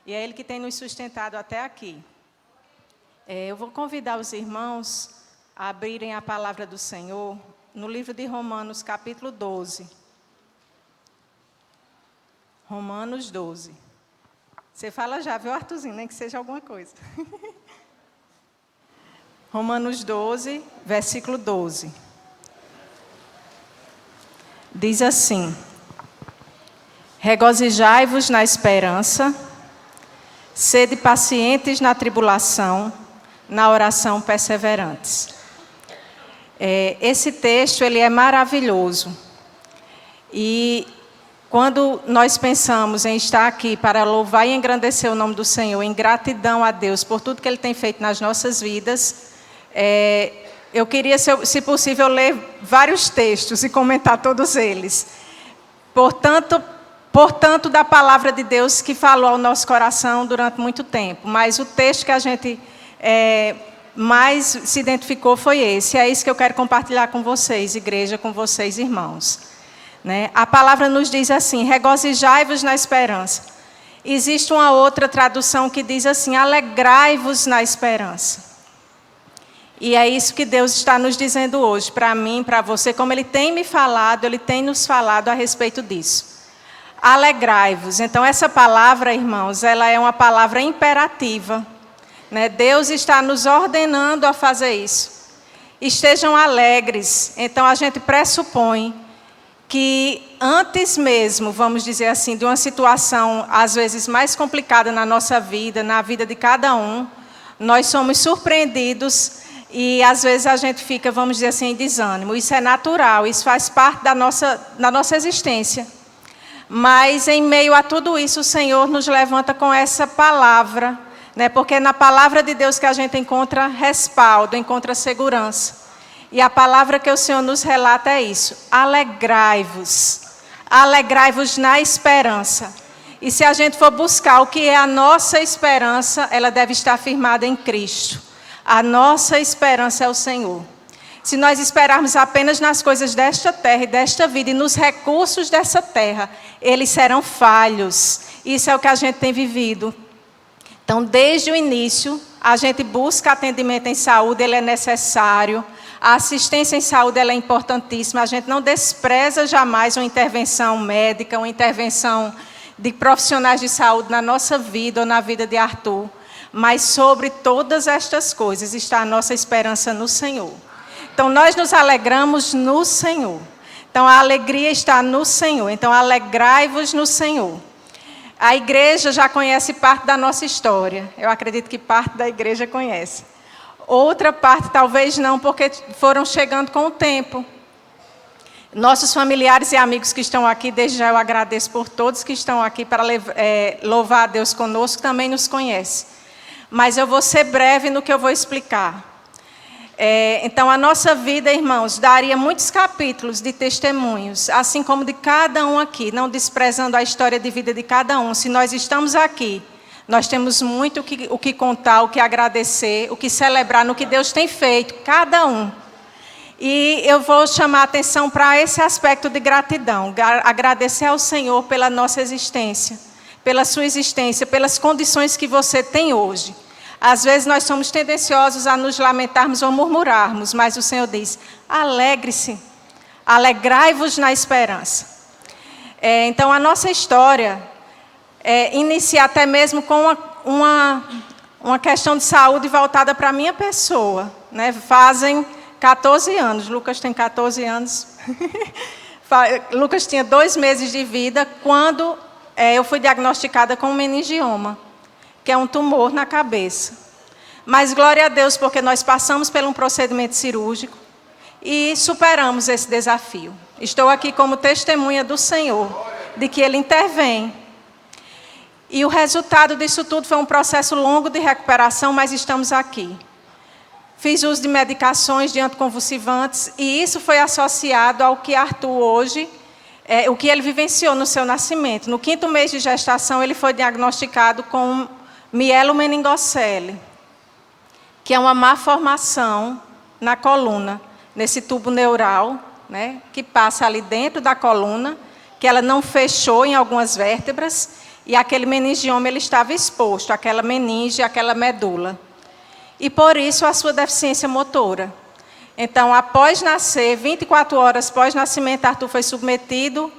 E é Ele que tem nos sustentado até aqui. Eu vou convidar os irmãos a abrirem a palavra do Senhor no livro de Romanos, capítulo 12. Romanos 12. Você fala já, viu, Arthurzinho? Nem que seja alguma coisa. Romanos 12, versículo 12. Diz assim: regozijai-vos na esperança, sede pacientes na tribulação, na oração perseverantes. Esse texto ele é maravilhoso. E quando nós pensamos em estar aqui para louvar e engrandecer o nome do Senhor, em gratidão a Deus por tudo que Ele tem feito nas nossas vidas, eu queria, se possível, ler vários textos e comentar todos eles. Portanto, da palavra de Deus que falou ao nosso coração durante muito tempo. Mas o texto que a gente mais se identificou foi esse. É isso que eu quero compartilhar com vocês, igreja, com vocês, irmãos. A palavra nos diz assim: regozijai-vos na esperança. Existe uma outra tradução que diz assim: alegrai-vos na esperança. E é isso que Deus está nos dizendo hoje, para mim, para você, como Ele tem me falado, Ele tem nos falado a respeito disso. Alegrai-vos. Então, essa palavra, irmãos, ela é uma palavra imperativa. Deus está nos ordenando a fazer isso. Estejam alegres. Então, a gente pressupõe que antes mesmo, vamos dizer assim, de uma situação às vezes mais complicada na nossa vida, na vida de cada um, nós somos surpreendidos e às vezes a gente fica, vamos dizer assim, em desânimo. Isso é natural, isso faz parte da nossa existência. Mas em meio a tudo isso, o Senhor nos levanta com essa palavra, porque é na palavra de Deus que a gente encontra respaldo, encontra segurança. E a palavra que o Senhor nos relata é isso: alegrai-vos. Alegrai-vos na esperança. E se a gente for buscar o que é a nossa esperança, ela deve estar firmada em Cristo. A nossa esperança é o Senhor. Se nós esperarmos apenas nas coisas desta terra e desta vida e nos recursos dessa terra, eles serão falhos. Isso é o que a gente tem vivido. Então, desde o início, a gente busca atendimento em saúde, ele é necessário. A assistência em saúde ela é importantíssima. A gente não despreza jamais uma intervenção médica, uma intervenção de profissionais de saúde na nossa vida ou na vida de Arthur. Mas sobre todas estas coisas está a nossa esperança no Senhor. Então, nós nos alegramos no Senhor. Então, a alegria está no Senhor. Então, alegrai-vos no Senhor. A igreja já conhece parte da nossa história. Eu acredito que parte da igreja conhece. Outra parte talvez não, porque foram chegando com o tempo. Nossos familiares e amigos que estão aqui, desde já eu agradeço por todos que estão aqui para louvar a Deus conosco, também nos conhecem. Mas eu vou ser breve no que eu vou explicar. Então, a nossa vida, irmãos, daria muitos capítulos de testemunhos, assim como de cada um aqui, não desprezando a história de vida de cada um. Se nós estamos aqui, nós temos muito o que contar, o que agradecer, o que celebrar no que Deus tem feito, cada um. E eu vou chamar a atenção para esse aspecto de gratidão. Agradecer ao Senhor pela nossa existência, pela sua existência, pelas condições que você tem hoje. Às vezes nós somos tendenciosos a nos lamentarmos ou murmurarmos, mas o Senhor diz: alegre-se, alegrai-vos na esperança. Então, a nossa história inicia até mesmo com uma questão de saúde voltada para a minha pessoa. Fazem 14 anos, Lucas tem 14 anos. Lucas tinha 2 meses de vida quando eu fui diagnosticada com meningioma, que é um tumor na cabeça. Mas glória a Deus, porque nós passamos por um procedimento cirúrgico e superamos esse desafio. Estou aqui como testemunha do Senhor, de que Ele intervém. E o resultado disso tudo foi um processo longo de recuperação, mas estamos aqui. Fiz uso de medicações de anticonvulsivantes e isso foi associado ao que Arthur hoje, o que ele vivenciou no seu nascimento. No 5º mês de gestação, ele foi diagnosticado com mielomeningocele, que é uma má formação na coluna, nesse tubo neural, que passa ali dentro da coluna, que ela não fechou em algumas vértebras, e aquele meningioma ele estava exposto, aquela meninge, aquela medula. E por isso a sua deficiência motora. Então, após nascer, 24 horas após nascimento, Arthur foi submetido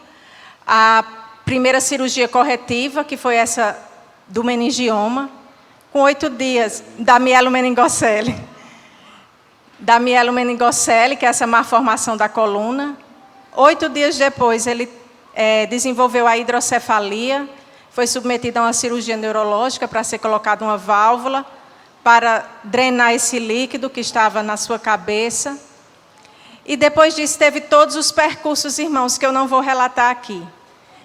à primeira cirurgia corretiva, que foi essa do meningioma, com 8 dias, da mielomeningocele. Da mielomeningocele, que é essa malformação da coluna. 8 dias depois, ele desenvolveu a hidrocefalia, foi submetido a uma cirurgia neurológica para ser colocada uma válvula, para drenar esse líquido que estava na sua cabeça. E depois disso, teve todos os percursos, irmãos, que eu não vou relatar aqui.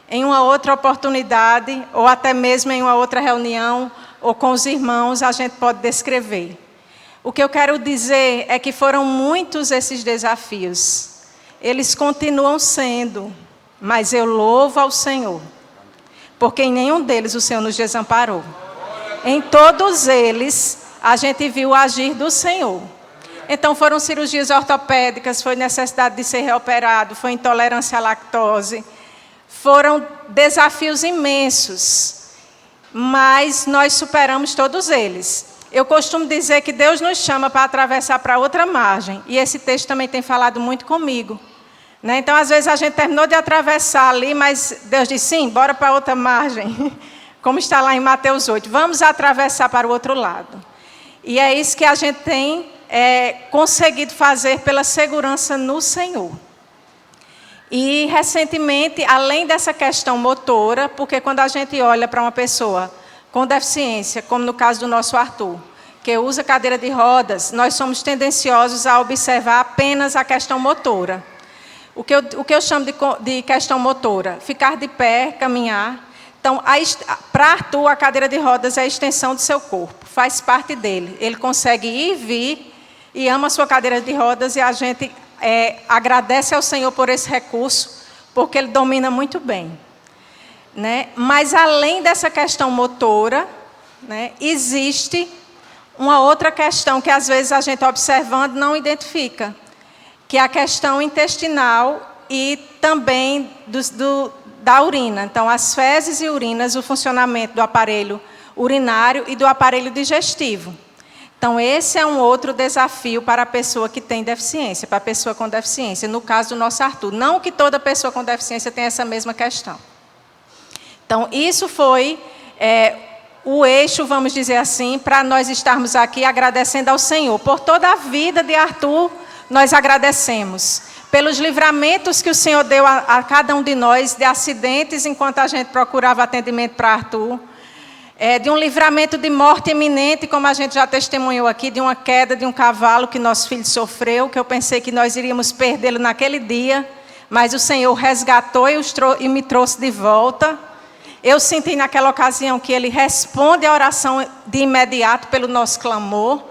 Em uma outra oportunidade, ou até mesmo em uma outra reunião, ou com os irmãos, a gente pode descrever. O que eu quero dizer é que foram muitos esses desafios. Eles continuam sendo, mas eu louvo ao Senhor, porque em nenhum deles o Senhor nos desamparou. Em todos eles, a gente viu o agir do Senhor. Então, foram cirurgias ortopédicas, foi necessidade de ser reoperado, foi intolerância à lactose. Foram desafios imensos, mas nós superamos todos eles. Eu costumo dizer que Deus nos chama para atravessar para outra margem, e esse texto também tem falado muito comigo. Né? Então, às vezes, a gente terminou de atravessar ali, mas Deus disse, sim, bora para outra margem. Como está lá em Mateus 8, vamos atravessar para o outro lado. E é isso que a gente tem conseguido fazer pela segurança no Senhor. E, recentemente, além dessa questão motora, porque quando a gente olha para uma pessoa com deficiência, como no caso do nosso Arthur, que usa cadeira de rodas, nós somos tendenciosos a observar apenas a questão motora. O que eu chamo de questão motora? Ficar de pé, caminhar. Então, para Arthur, a cadeira de rodas é a extensão do seu corpo, faz parte dele. Ele consegue ir e vir e ama a sua cadeira de rodas, e a gente agradece ao Senhor por esse recurso, porque Ele domina muito bem. Né? Mas, além dessa questão motora, né, existe uma outra questão que, às vezes, a gente observando não identifica, que é a questão intestinal e também da urina. Então, as fezes e urinas, o funcionamento do aparelho urinário e do aparelho digestivo. Então, esse é um outro desafio para a pessoa que tem deficiência, para a pessoa com deficiência. No caso do nosso Arthur, não que toda pessoa com deficiência tenha essa mesma questão. Então, isso foi o eixo, vamos dizer assim, para nós estarmos aqui agradecendo ao Senhor. Por toda a vida de Arthur, nós agradecemos. Pelos livramentos que o Senhor deu a cada um de nós, de acidentes enquanto a gente procurava atendimento para Arthur, de um livramento de morte iminente, como a gente já testemunhou aqui, de uma queda de um cavalo que nosso filho sofreu, que eu pensei que nós iríamos perdê-lo naquele dia, mas o Senhor resgatou e me trouxe de volta. Eu senti naquela ocasião que Ele responde a oração de imediato pelo nosso clamor,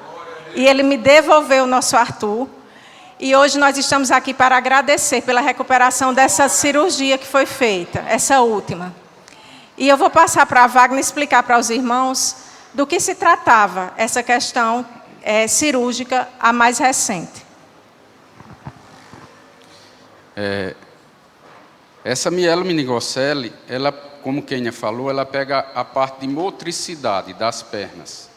e Ele me devolveu o nosso Arthur. E hoje nós estamos aqui para agradecer pela recuperação dessa cirurgia que foi feita, essa última. E eu vou passar para a Wagner explicar para os irmãos do que se tratava essa questão cirúrgica, a mais recente. Essa mielomeningocele, ela, como Kênia falou, ela pega a parte de motricidade das pernas,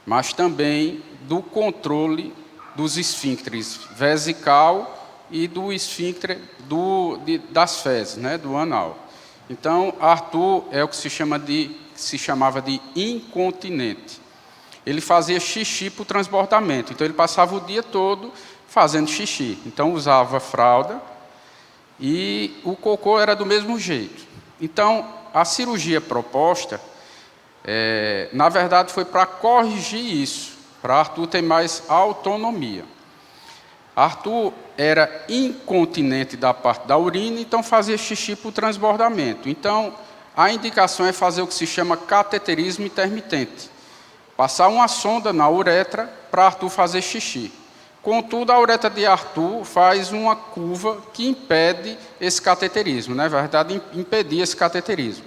mas também do controle dos esfíncteres vesical e do esfíncter das fezes, né, do anal. Então, Arthur é o que se chamava de incontinente. Ele fazia xixi por transbordamento, então ele passava o dia todo fazendo xixi. Então, usava fralda e o cocô era do mesmo jeito. Então, a cirurgia proposta, na verdade, foi para corrigir isso, para Arthur ter mais autonomia. Arthur era incontinente da parte da urina, então fazia xixi por transbordamento. Então, a indicação é fazer o que se chama cateterismo intermitente. Passar uma sonda na uretra para Arthur fazer xixi. Contudo, a uretra de Arthur faz uma curva que impede esse cateterismo, na verdade, impedir esse cateterismo.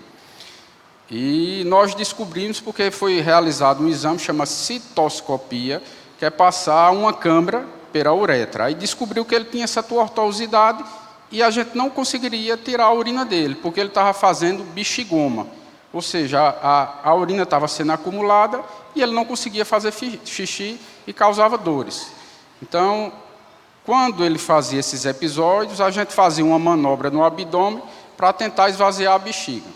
E nós descobrimos, porque foi realizado um exame que chama citoscopia, que é passar uma câmara pela uretra. Aí descobriu que ele tinha essa tortuosidade e a gente não conseguiria tirar a urina dele, porque ele estava fazendo bexigoma. Ou seja, a urina estava sendo acumulada e ele não conseguia fazer xixi e causava dores. Então, quando ele fazia esses episódios, a gente fazia uma manobra no abdômen para tentar esvaziar a bexiga.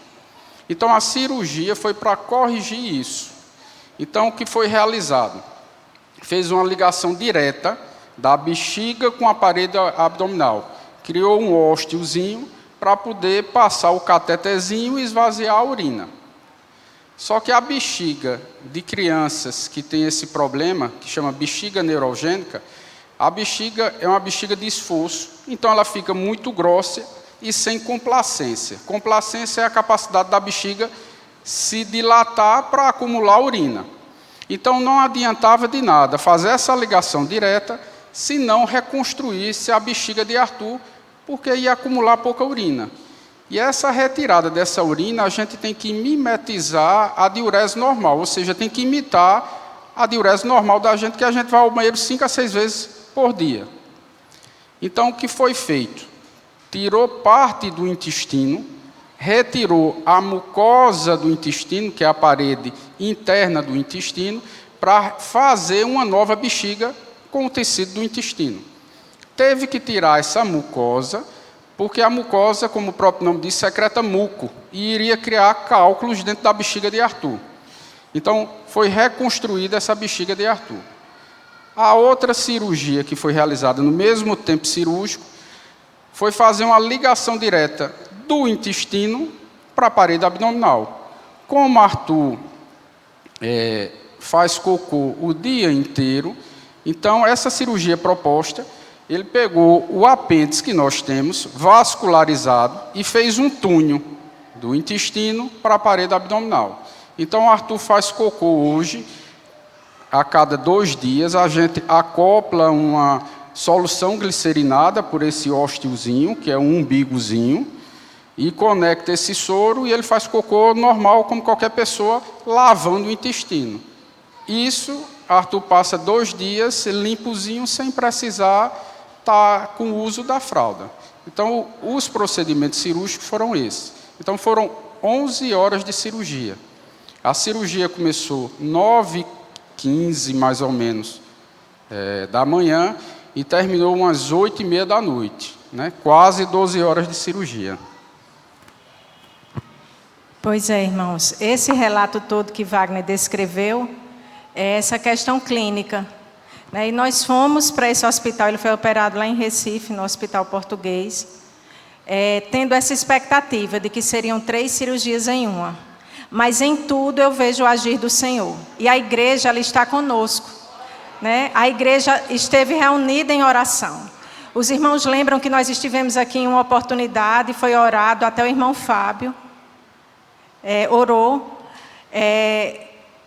Então, a cirurgia foi para corrigir isso. Então, o que foi realizado? Fez uma ligação direta da bexiga com a parede abdominal. Criou um ósteozinho para poder passar o catetezinho e esvaziar a urina. Só que a bexiga de crianças que tem esse problema, que chama bexiga neurogênica, a bexiga é uma bexiga de esforço, então ela fica muito grossa e sem complacência. Complacência é a capacidade da bexiga se dilatar para acumular urina. Então não adiantava de nada fazer essa ligação direta se não reconstruísse a bexiga de Arthur, porque ia acumular pouca urina. E essa retirada dessa urina, a gente tem que mimetizar a diurese normal, ou seja, tem que imitar a diurese normal da gente, que a gente vai ao banheiro 5 a 6 vezes por dia. Então, o que foi feito? Tirou parte do intestino, retirou a mucosa do intestino, que é a parede interna do intestino, para fazer uma nova bexiga com o tecido do intestino. Teve que tirar essa mucosa, porque a mucosa, como o próprio nome diz, secreta muco, e iria criar cálculos dentro da bexiga de Arthur. Então, foi reconstruída essa bexiga de Arthur. A outra cirurgia que foi realizada no mesmo tempo cirúrgico foi fazer uma ligação direta do intestino para a parede abdominal. Como Arthur faz cocô o dia inteiro, então essa cirurgia proposta, ele pegou o apêndice que nós temos, vascularizado, e fez um túnel do intestino para a parede abdominal. Então, o Arthur faz cocô hoje, a cada 2 dias, a gente acopla uma solução glicerinada por esse ósteozinho, que é um umbigozinho, e conecta esse soro, e ele faz cocô normal, como qualquer pessoa, lavando o intestino. Isso, Arthur passa 2 dias limpozinho, sem precisar estar com o uso da fralda. Então, os procedimentos cirúrgicos foram esses. Então, foram 11 horas de cirurgia. A cirurgia começou 9h15, mais ou menos, da manhã, e terminou umas 8h30 da noite, né? Quase 12 horas de cirurgia. Pois é, irmãos, esse relato todo que Wagner descreveu é essa questão clínica. E nós fomos para esse hospital, ele foi operado lá em Recife, no Hospital Português, tendo essa expectativa de que seriam 3 cirurgias em uma. Mas em tudo eu vejo o agir do Senhor. E a igreja, ela está conosco. A igreja esteve reunida em oração. Os irmãos lembram que nós estivemos aqui em uma oportunidade, foi orado, até o irmão Fábio orou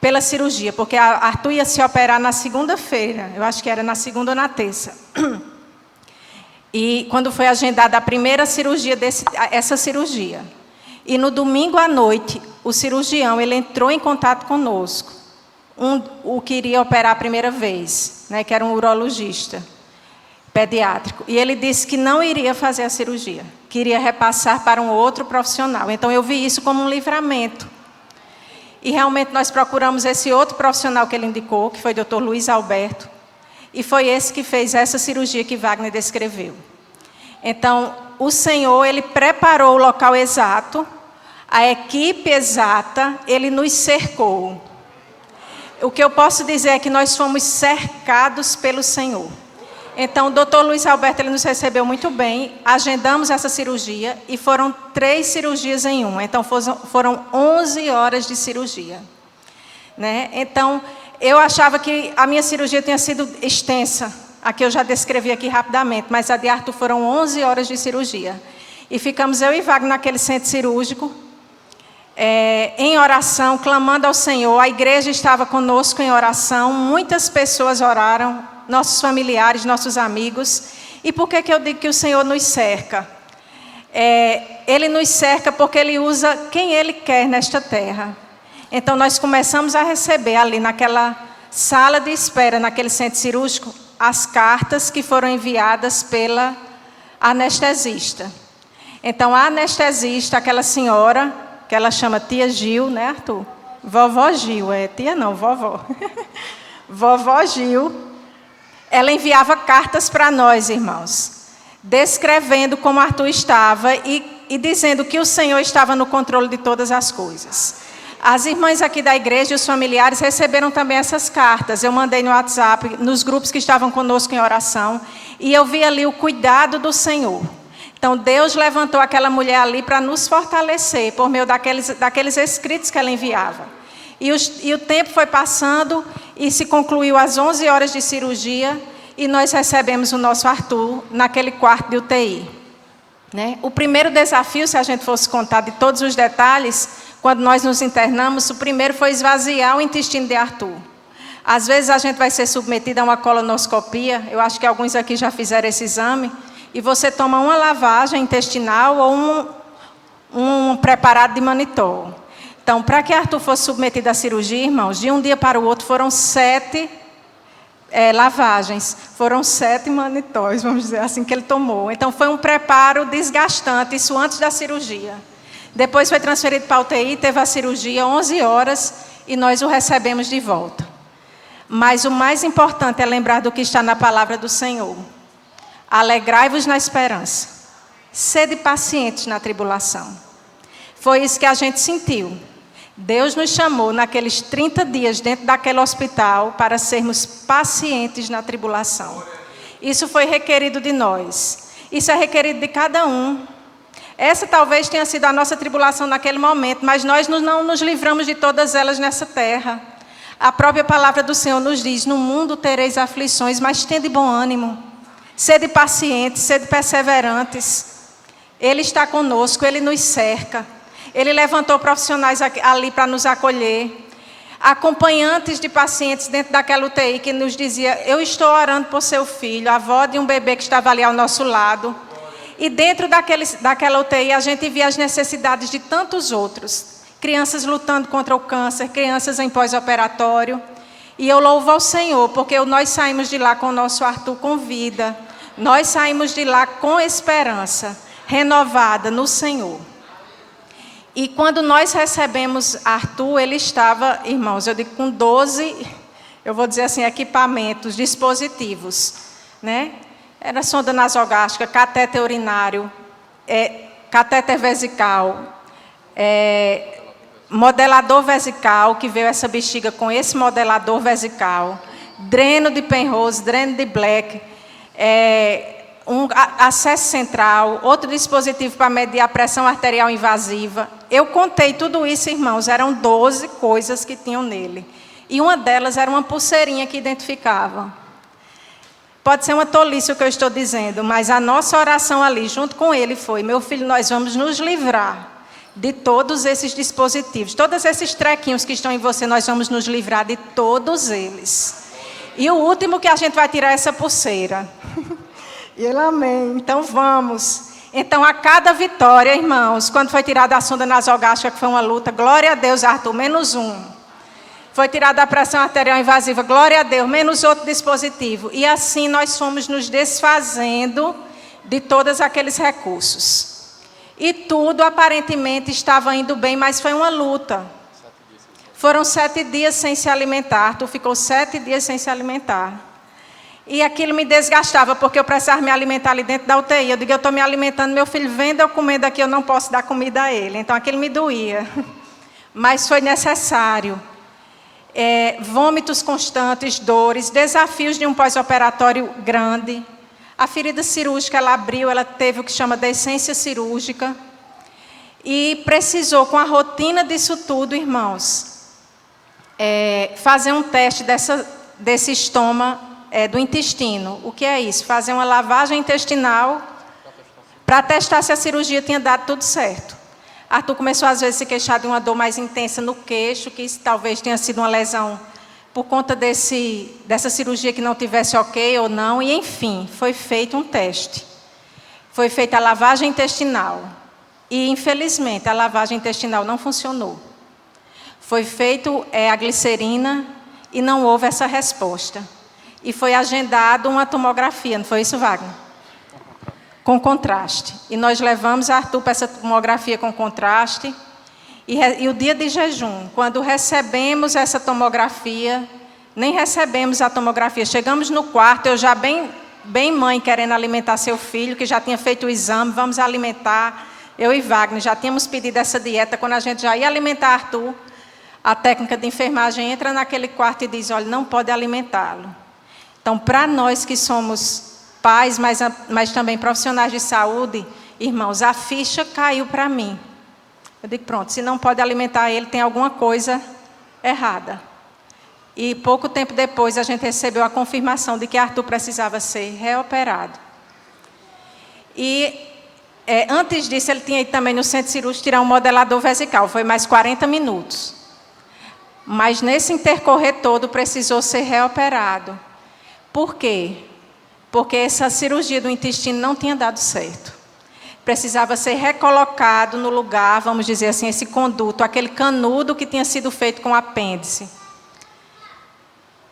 pela cirurgia, porque a Arthur ia se operar na segunda-feira, eu acho que era na segunda ou na terça. E quando foi agendada a primeira cirurgia, essa cirurgia. E no domingo à noite, o cirurgião, ele entrou em contato conosco. O que iria operar a primeira vez, que era um urologista pediátrico. E ele disse que não iria fazer a cirurgia, que iria repassar para um outro profissional. Então eu vi isso como um livramento. E realmente nós procuramos esse outro profissional que ele indicou, que foi o Dr. Luiz Alberto, e foi esse que fez essa cirurgia que Wagner descreveu. Então, o Senhor, ele preparou o local exato, a equipe exata, ele nos cercou. O que eu posso dizer é que nós fomos cercados pelo Senhor. Então, o Dr. Luiz Alberto, ele nos recebeu muito bem, agendamos essa cirurgia e foram 3 cirurgias em uma. Então, foram 11 horas de cirurgia. Então, eu achava que a minha cirurgia tinha sido extensa, a que eu já descrevi aqui rapidamente, mas a de Arthur foram 11 horas de cirurgia. E ficamos eu e Wagner naquele centro cirúrgico, em oração, clamando ao Senhor. A igreja estava conosco em oração, muitas pessoas oraram, nossos familiares, nossos amigos. E por que eu digo que o Senhor nos cerca? Ele nos cerca porque Ele usa quem Ele quer nesta terra. Então nós começamos a receber ali naquela sala de espera, naquele centro cirúrgico, as cartas que foram enviadas pela anestesista. Então a anestesista, aquela senhora, que ela chama tia Gil, né, Arthur? Vovó Gil, tia não, vovó. Vovó Gil, ela enviava cartas para nós, irmãos, descrevendo como Arthur estava e dizendo que o Senhor estava no controle de todas as coisas. As irmãs aqui da igreja e os familiares receberam também essas cartas. Eu mandei no WhatsApp, nos grupos que estavam conosco em oração, e eu vi ali o cuidado do Senhor. Então, Deus levantou aquela mulher ali para nos fortalecer, por meio daqueles escritos que ela enviava. E o tempo foi passando, e se concluiu às 11 horas de cirurgia, e nós recebemos o nosso Arthur naquele quarto de UTI. Né? O primeiro desafio, se a gente fosse contar de todos os detalhes, quando nós nos internamos, o primeiro foi esvaziar o intestino de Arthur. Às vezes a gente vai ser submetido a uma colonoscopia, eu acho que alguns aqui já fizeram esse exame, e você toma uma lavagem intestinal ou um preparado de manitol. Então, para que Arthur fosse submetido à cirurgia, irmãos, de um dia para o outro foram 7 lavagens, foram 7 manitóis, vamos dizer assim, que ele tomou. Então, foi um preparo desgastante, isso antes da cirurgia. Depois foi transferido para a UTI, teve a cirurgia, 11 horas, e nós o recebemos de volta. Mas o mais importante é lembrar do que está na palavra do Senhor. Alegrai-vos na esperança, sede pacientes na tribulação. Foi isso que a gente sentiu. Deus nos chamou naqueles 30 dias dentro daquele hospital para sermos pacientes na tribulação. Isso foi requerido de nós. Isso é requerido de cada um. Essa talvez tenha sido a nossa tribulação naquele momento, mas nós não nos livramos de todas elas nessa terra. A própria palavra do Senhor nos diz: no mundo tereis aflições, mas tende bom ânimo. Sede pacientes, sede perseverantes. Ele está conosco, Ele nos cerca. Ele levantou profissionais ali para nos acolher. Acompanhantes de pacientes dentro daquela UTI que nos dizia: eu estou orando por seu filho, a avó de um bebê que estava ali ao nosso lado. E dentro daquela UTI a gente via as necessidades de tantos outros. Crianças lutando contra o câncer, crianças em pós-operatório. E eu louvo ao Senhor, porque nós saímos de lá com o nosso Arthur com vida. Nós saímos de lá com esperança, renovada no Senhor. E quando nós recebemos Arthur, ele estava, irmãos, eu digo com 12, eu vou dizer assim, equipamentos, dispositivos, né? Era sonda nasogástrica, catéter urinário, catéter vesical, modelador vesical, que veio essa bexiga com esse modelador vesical, dreno de Penrose, dreno de Black, um acesso central, outro dispositivo para medir a pressão arterial invasiva. Eu contei tudo isso, irmãos, eram 12 coisas que tinham nele. E uma delas era uma pulseirinha que identificava. Pode ser uma tolice o que eu estou dizendo, mas a nossa oração ali, junto com ele, foi: meu filho, nós vamos nos livrar de todos esses dispositivos. Todos esses trequinhos que estão em você, nós vamos nos livrar de todos eles. E o último que a gente vai tirar é essa pulseira. E ele, amém. Então vamos. Então, a cada vitória, irmãos, quando foi tirada a sonda nasogástrica, que foi uma luta, glória a Deus, Arthur, -1. Foi tirada a pressão arterial invasiva, glória a Deus, menos outro dispositivo. E assim nós fomos nos desfazendo de todos aqueles recursos. E tudo aparentemente estava indo bem, mas foi uma luta. Foram 7 dias sem se alimentar. Tu ficou 7 dias sem se alimentar. E aquilo me desgastava, porque eu precisava me alimentar ali dentro da UTI. Eu digo: eu estou me alimentando, meu filho vendo eu comendo aqui, eu não posso dar comida a ele. Então aquilo me doía. Mas foi necessário. Vômitos constantes, dores, desafios de um pós-operatório grande. A ferida cirúrgica, ela abriu, ela teve o que chama decência cirúrgica. E precisou, com a rotina disso tudo, irmãos, fazer um teste desse estômago, do intestino. O que é isso? Fazer uma lavagem intestinal para testar se a cirurgia tinha dado tudo certo. Arthur começou, às vezes, a se queixar de uma dor mais intensa no queixo, que isso talvez tenha sido uma lesão por conta dessa cirurgia que não tivesse ok ou não. E, enfim, foi feito um teste. Foi feita a lavagem intestinal. E, infelizmente, a lavagem intestinal não funcionou. Foi feito a glicerina e não houve essa resposta. E foi agendado uma tomografia, não foi isso, Wagner? Com contraste. E nós levamos Arthur para essa tomografia com contraste. E o dia de jejum, quando recebemos essa tomografia, nem recebemos a tomografia, chegamos no quarto, eu já bem mãe querendo alimentar seu filho, que já tinha feito o exame, vamos alimentar. Eu e Wagner já tínhamos pedido essa dieta, quando a gente já ia alimentar Arthur, a técnica de enfermagem entra naquele quarto e diz, olha, não pode alimentá-lo. Então, para nós que somos pais, mas também profissionais de saúde, irmãos, a ficha caiu para mim. Eu digo, pronto, se não pode alimentar ele, tem alguma coisa errada. E pouco tempo depois, a gente recebeu a confirmação de que Arthur precisava ser reoperado. E antes disso, ele tinha ido também no centro cirúrgico tirar um modelador vesical, foi mais 40 minutos. Mas nesse intercorrer todo, precisou ser reoperado. Por quê? Porque essa cirurgia do intestino não tinha dado certo. Precisava ser recolocado no lugar, vamos dizer assim, esse conduto, aquele canudo que tinha sido feito com o apêndice.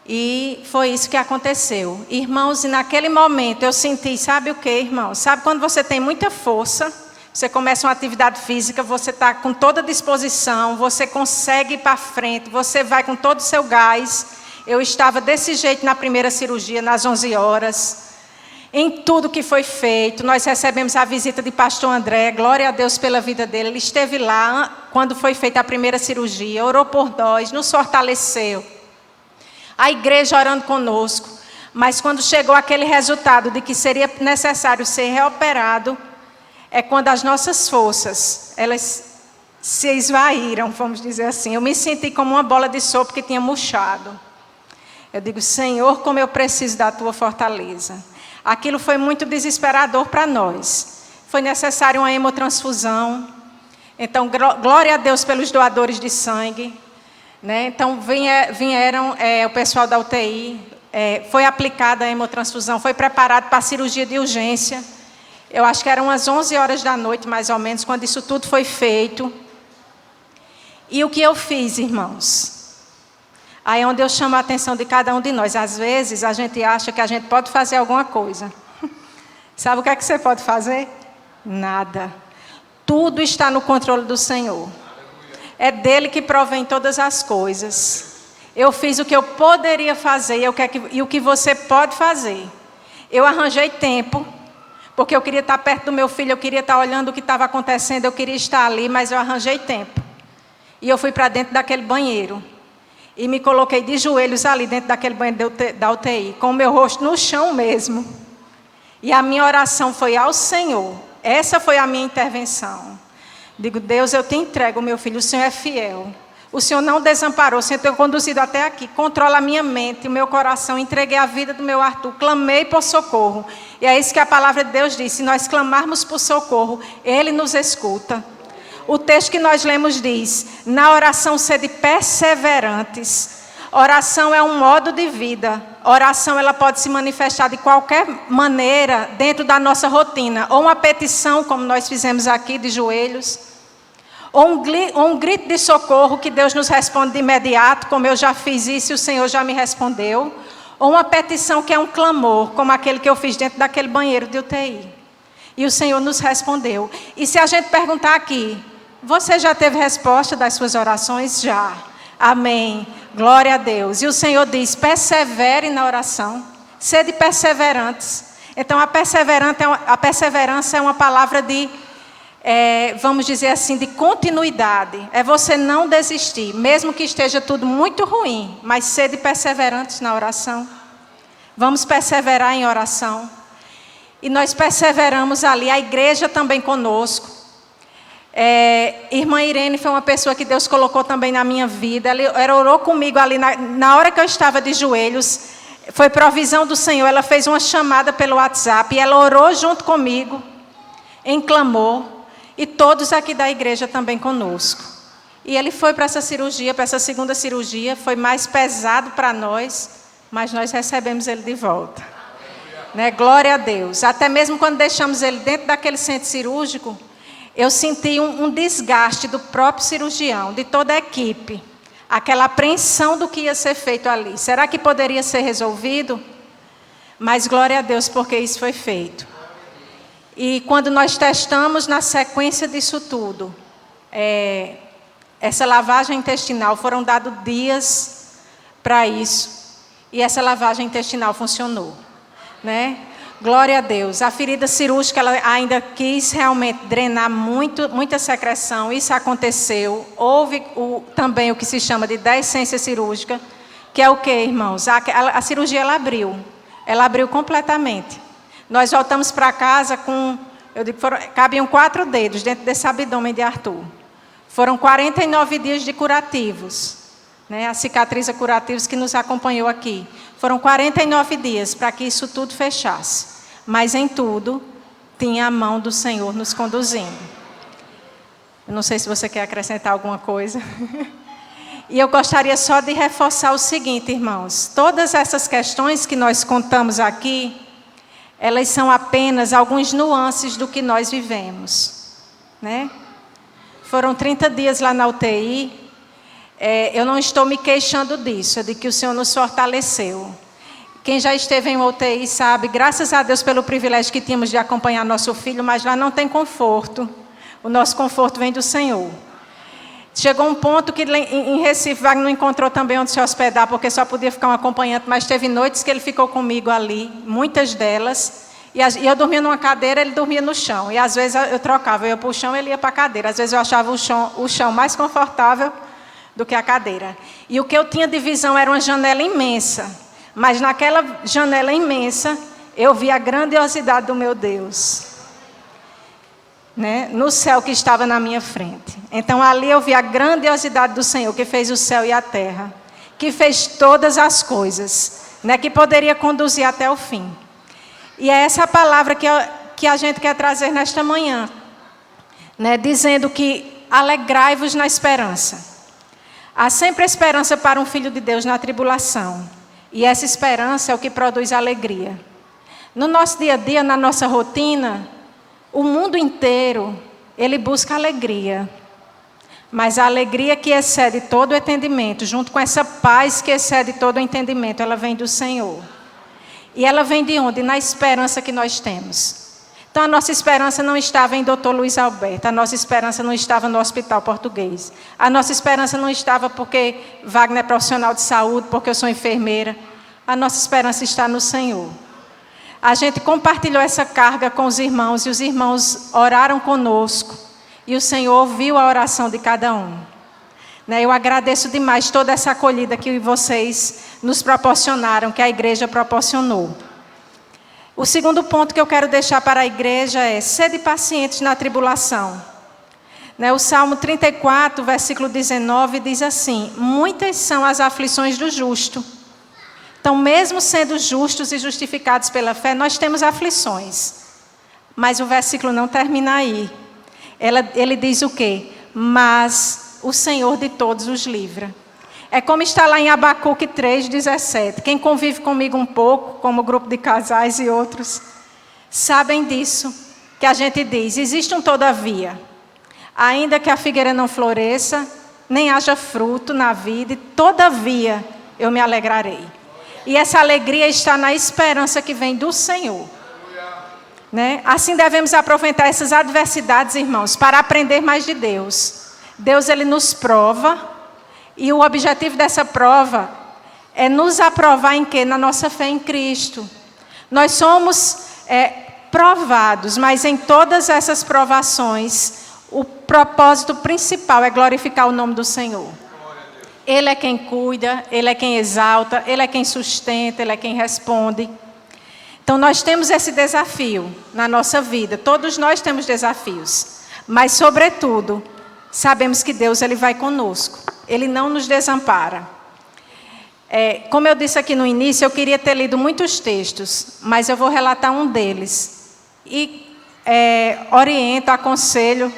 E foi isso que aconteceu. Irmãos, e naquele momento eu senti, sabe o que, irmãos? Sabe quando você tem muita força, você começa uma atividade física, você está com toda a disposição, você consegue ir para frente, você vai com todo o seu gás. Eu estava desse jeito na primeira cirurgia, nas 11 horas. Em tudo que foi feito, nós recebemos a visita de pastor André, glória a Deus pela vida dele. Ele esteve lá quando foi feita a primeira cirurgia, orou por nós, nos fortaleceu. A igreja orando conosco, mas quando chegou aquele resultado de que seria necessário ser reoperado, é quando as nossas forças, elas se esvaíram, vamos dizer assim. Eu me senti como uma bola de sopa que tinha murchado. Eu digo, Senhor, como eu preciso da tua fortaleza. Aquilo foi muito desesperador para nós. Foi necessário uma hemotransfusão. Então, glória a Deus pelos doadores de sangue. Né? Então, vieram o pessoal da UTI, foi aplicada a hemotransfusão, foi preparado para a cirurgia de urgência. Eu acho que eram umas 11 horas da noite, mais ou menos, quando isso tudo foi feito. E o que eu fiz, irmãos? Aí é onde eu chamo a atenção de cada um de nós. Às vezes, a gente acha que a gente pode fazer alguma coisa. Sabe o que é que você pode fazer? Nada. Tudo está no controle do Senhor. É dele que provém todas as coisas. Eu fiz o que eu poderia fazer e o que você pode fazer. Eu arranjei tempo, porque eu queria estar perto do meu filho, eu queria estar olhando o que estava acontecendo, eu queria estar ali, mas eu arranjei tempo. E eu fui para dentro daquele banheiro. E me coloquei de joelhos ali dentro daquele banheiro da UTI, com o meu rosto no chão mesmo. E a minha oração foi ao Senhor. Essa foi a minha intervenção. Digo, Deus, eu te entrego o meu filho, o Senhor é fiel. O Senhor não desamparou, o Senhor tem conduzido até aqui. Controla a minha mente, o meu coração, entreguei a vida do meu Arthur, clamei por socorro. E é isso que a palavra de Deus diz, se nós clamarmos por socorro, Ele nos escuta. O texto que nós lemos diz, na oração sede perseverantes. Oração é um modo de vida. Oração ela pode se manifestar de qualquer maneira dentro da nossa rotina. Ou uma petição, como nós fizemos aqui, de joelhos. Ou um grito de socorro que Deus nos responde de imediato, como eu já fiz isso e o Senhor já me respondeu. Ou uma petição que é um clamor, como aquele que eu fiz dentro daquele banheiro de UTI. E o Senhor nos respondeu. E se a gente perguntar aqui, você já teve resposta das suas orações? Já. Amém. Glória a Deus. E o Senhor diz, persevere na oração. Sede perseverantes. Então, a perseverança é uma palavra de, vamos dizer assim, de continuidade. É você não desistir, mesmo que esteja tudo muito ruim, mas sede perseverantes na oração. Vamos perseverar em oração. E nós perseveramos ali, a igreja também conosco. Irmã Irene foi uma pessoa que Deus colocou também na minha vida. Ela orou comigo ali na hora que eu estava de joelhos. Foi provisão do Senhor. Ela fez uma chamada pelo WhatsApp e ela orou junto comigo, em clamor. E todos aqui da igreja também conosco. E ele foi para essa cirurgia, para essa segunda cirurgia. Foi mais pesado para nós, mas nós recebemos ele de volta. Né? Glória a Deus. Até mesmo quando deixamos ele dentro daquele centro cirúrgico, eu senti um desgaste do próprio cirurgião, de toda a equipe. Aquela apreensão do que ia ser feito ali. Será que poderia ser resolvido? Mas glória a Deus, porque isso foi feito. E quando nós testamos na sequência disso tudo, essa lavagem intestinal, foram dados dias para isso, e essa lavagem intestinal funcionou, né? Glória a Deus. A ferida cirúrgica, ela ainda quis realmente drenar muita secreção, isso aconteceu. Houve também o que se chama de deiscência cirúrgica, que é o que, irmãos? A cirurgia, ela abriu completamente. Nós voltamos para casa com, cabiam 4 dedos dentro desse abdômen de Arthur. Foram 49 dias de curativos, né? A cicatriz curativos que nos acompanhou aqui. Foram 49 dias para que isso tudo fechasse. Mas em tudo, tinha a mão do Senhor nos conduzindo. Eu não sei se você quer acrescentar alguma coisa. E eu gostaria só de reforçar o seguinte, irmãos. Todas essas questões que nós contamos aqui, elas são apenas alguns nuances do que nós vivemos, né? Foram 30 dias lá na UTI. Eu não estou me queixando disso, é de que o Senhor nos fortaleceu. Quem já esteve em UTI sabe, graças a Deus pelo privilégio que tínhamos de acompanhar nosso filho, mas lá não tem conforto. O nosso conforto vem do Senhor. Chegou um ponto que em Recife, Wagner não encontrou também onde se hospedar, porque só podia ficar um acompanhante, mas teve noites que ele ficou comigo ali, muitas delas, e eu dormia numa cadeira, ele dormia no chão, e às vezes eu trocava, eu ia para o chão, ele ia para a cadeira, às vezes eu achava o chão mais confortável do que a cadeira. E o que eu tinha de visão era uma janela imensa, mas naquela janela imensa, eu via a grandiosidade do meu Deus, né? No céu que estava na minha frente. Então ali eu vi a grandiosidade do Senhor, que fez o céu e a terra, que fez todas as coisas, né? Que poderia conduzir até o fim. E é essa palavra que a gente quer trazer nesta manhã, né? Dizendo que alegrai-vos na esperança. Há sempre esperança para um filho de Deus na tribulação, e essa esperança é o que produz alegria. No nosso dia a dia, na nossa rotina, o mundo inteiro, ele busca alegria. Mas a alegria que excede todo o entendimento, junto com essa paz que excede todo o entendimento, ela vem do Senhor. E ela vem de onde? Na esperança que nós temos. Então a nossa esperança não estava em Dr. Luiz Alberto, a nossa esperança não estava no Hospital Português. A nossa esperança não estava porque Wagner é profissional de saúde, porque eu sou enfermeira. A nossa esperança está no Senhor. A gente compartilhou essa carga com os irmãos e os irmãos oraram conosco. E o Senhor ouviu a oração de cada um. Eu agradeço demais toda essa acolhida que vocês nos proporcionaram, que a igreja proporcionou. O segundo ponto que eu quero deixar para a igreja é: sede pacientes na tribulação. O Salmo 34, versículo 19, diz assim: muitas são as aflições do justo. Então, mesmo sendo justos e justificados pela fé, nós temos aflições. Mas o versículo não termina aí. Ele diz o quê? Mas o Senhor de todos os livra. É como está lá em Abacuque 3,17. Quem convive comigo um pouco, como o grupo de casais e outros, sabem disso, que a gente diz: existe um todavia. Ainda que a figueira não floresça, nem haja fruto na vida, todavia eu me alegrarei. E essa alegria está na esperança que vem do Senhor. Assim devemos aproveitar essas adversidades, irmãos, para aprender mais de Deus. Deus, ele nos prova, e o objetivo dessa prova é nos aprovar em quê? Na nossa fé em Cristo. Nós somos provados, mas em todas essas provações, o propósito principal é glorificar o nome do Senhor. Ele é quem cuida, Ele é quem exalta, Ele é quem sustenta, Ele é quem responde. Então nós temos esse desafio na nossa vida, todos nós temos desafios, mas sobretudo, sabemos que Deus, ele vai conosco, Ele não nos desampara. Como eu disse aqui no início, eu queria ter lido muitos textos, mas eu vou relatar um deles. E oriento, aconselho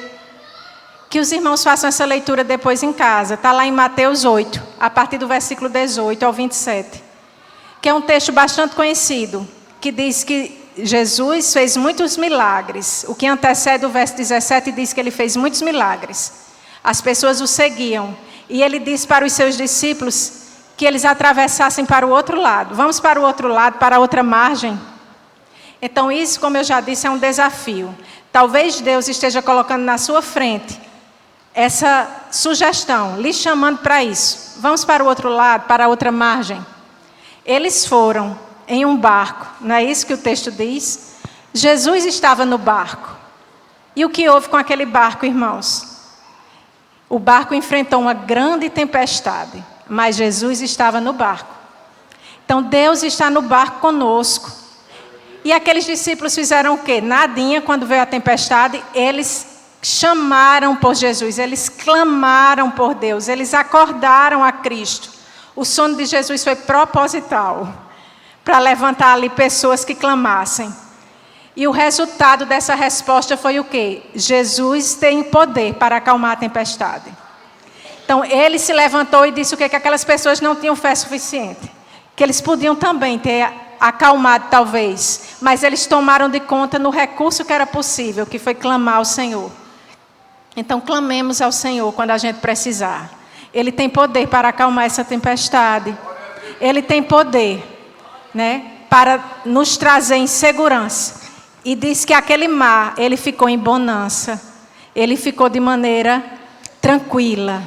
que os irmãos façam essa leitura depois em casa. Está lá em Mateus 8, a partir do versículo 18 ao 27. Que é um texto bastante conhecido, que diz que Jesus fez muitos milagres. O que antecede o verso 17 diz que ele fez muitos milagres. As pessoas o seguiam. E ele disse para os seus discípulos que eles atravessassem para o outro lado. Vamos para o outro lado, para a outra margem. Então isso, como eu já disse, é um desafio. Talvez Deus esteja colocando na sua frente essa sugestão, lhe chamando para isso. Vamos para o outro lado, para a outra margem. Eles foram em um barco, não é isso que o texto diz? Jesus estava no barco. E o que houve com aquele barco, irmãos? O barco enfrentou uma grande tempestade, mas Jesus estava no barco. Então Deus está no barco conosco. E aqueles discípulos fizeram o quê? Nadinha, quando veio a tempestade, eles chamaram por Jesus, eles clamaram por Deus, eles acordaram a Cristo. O sono de Jesus foi proposital, para levantar ali pessoas que clamassem. E o resultado dessa resposta foi o quê? Jesus tem poder para acalmar a tempestade. Então, ele se levantou e disse o quê? Que aquelas pessoas não tinham fé suficiente. Que eles podiam também ter acalmado, talvez. Mas eles tomaram de conta no recurso que era possível, que foi clamar ao Senhor. Então, clamemos ao Senhor quando a gente precisar. Ele tem poder para acalmar essa tempestade. Ele tem poder, né, para nos trazer em segurança. E diz que aquele mar, ele ficou em bonança. Ele ficou de maneira tranquila.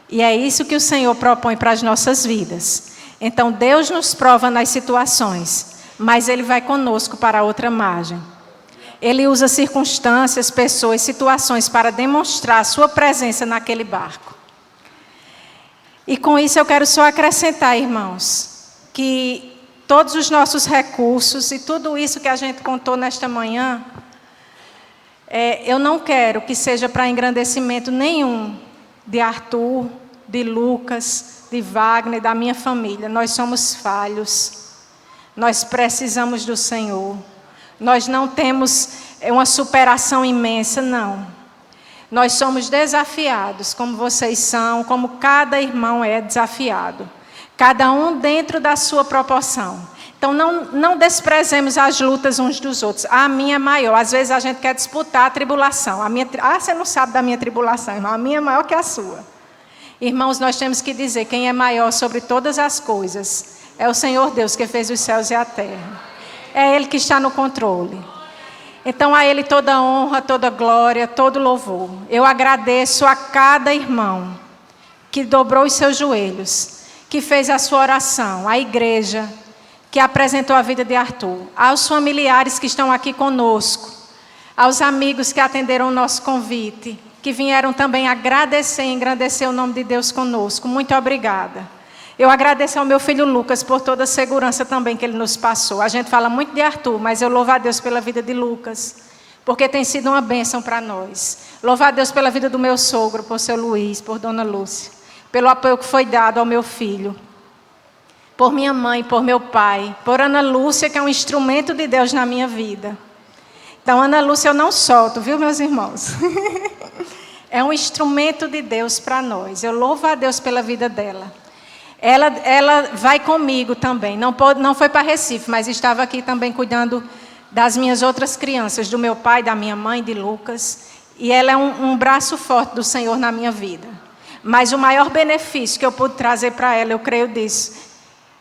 E é isso que o Senhor propõe para as nossas vidas. Então, Deus nos prova nas situações, mas Ele vai conosco para a outra margem. Ele usa circunstâncias, pessoas, situações para demonstrar a sua presença naquele barco. E com isso eu quero só acrescentar, irmãos, que todos os nossos recursos e tudo isso que a gente contou nesta manhã, eu não quero que seja para engrandecimento nenhum de Arthur, de Lucas, de Wagner, da minha família. Nós somos falhos. Nós precisamos do Senhor. Nós não temos uma superação imensa, não. Nós somos desafiados, como vocês são, como cada irmão é desafiado. Cada um dentro da sua proporção. Então, não desprezemos as lutas uns dos outros. A minha é maior. Às vezes a gente quer disputar a tribulação. Você não sabe da minha tribulação, irmão. A minha é maior que a sua. Irmãos, nós temos que dizer quem é maior sobre todas as coisas. É o Senhor Deus que fez os céus e a terra. É Ele que está no controle. Então, a Ele toda honra, toda glória, todo louvor. Eu agradeço a cada irmão que dobrou os seus joelhos, que fez a sua oração, a igreja, que apresentou a vida de Arthur, aos familiares que estão aqui conosco, aos amigos que atenderam o nosso convite, que vieram também agradecer e engrandecer o nome de Deus conosco. Muito obrigada. Eu agradeço ao meu filho Lucas por toda a segurança também que ele nos passou. A gente fala muito de Arthur, mas eu louvo a Deus pela vida de Lucas, porque tem sido uma bênção para nós. Louvo a Deus pela vida do meu sogro, por seu Luiz, por dona Lúcia, pelo apoio que foi dado ao meu filho, por minha mãe, por meu pai, por Ana Lúcia, que é um instrumento de Deus na minha vida. Então, Ana Lúcia eu não solto, viu, meus irmãos? É um instrumento de Deus para nós. Eu louvo a Deus pela vida dela. Ela vai comigo também. Não foi para Recife, mas estava aqui também cuidando das minhas outras crianças, do meu pai, da minha mãe, de Lucas. E ela é um braço forte do Senhor na minha vida. Mas o maior benefício que eu pude trazer para ela, eu creio disso,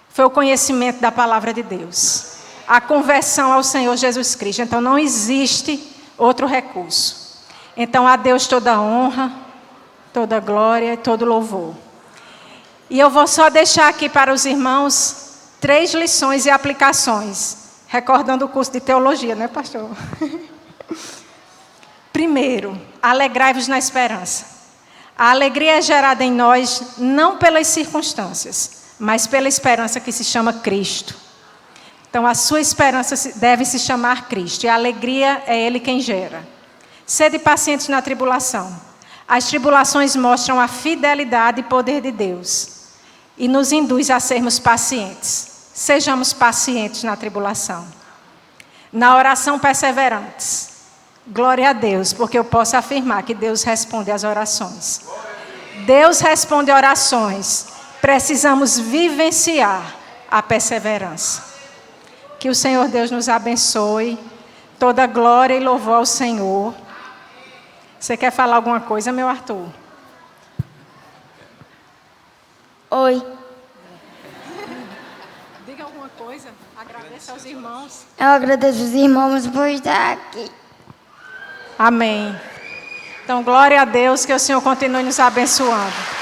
foi o conhecimento da palavra de Deus. A conversão ao Senhor Jesus Cristo. Então não existe outro recurso. Então a Deus toda a honra, toda a glória e todo louvor. E eu vou só deixar aqui para os irmãos 3 lições e aplicações. Recordando o curso de teologia, né, pastor? Primeiro, alegrai-vos na esperança. A alegria é gerada em nós não pelas circunstâncias, mas pela esperança que se chama Cristo. Então, a sua esperança deve se chamar Cristo. E a alegria é Ele quem gera. Sede pacientes na tribulação. As tribulações mostram a fidelidade e poder de Deus. E nos induz a sermos pacientes. Sejamos pacientes na tribulação. Na oração perseverantes. Glória a Deus, porque eu posso afirmar que Deus responde às orações. Deus responde orações. Precisamos vivenciar a perseverança. Que o Senhor Deus nos abençoe. Toda glória e louvor ao Senhor. Você quer falar alguma coisa, meu Arthur? Oi. Diga alguma coisa. Agradeça aos irmãos. Eu agradeço os irmãos por estar aqui. Amém. Então, glória a Deus, que o Senhor continue nos abençoando.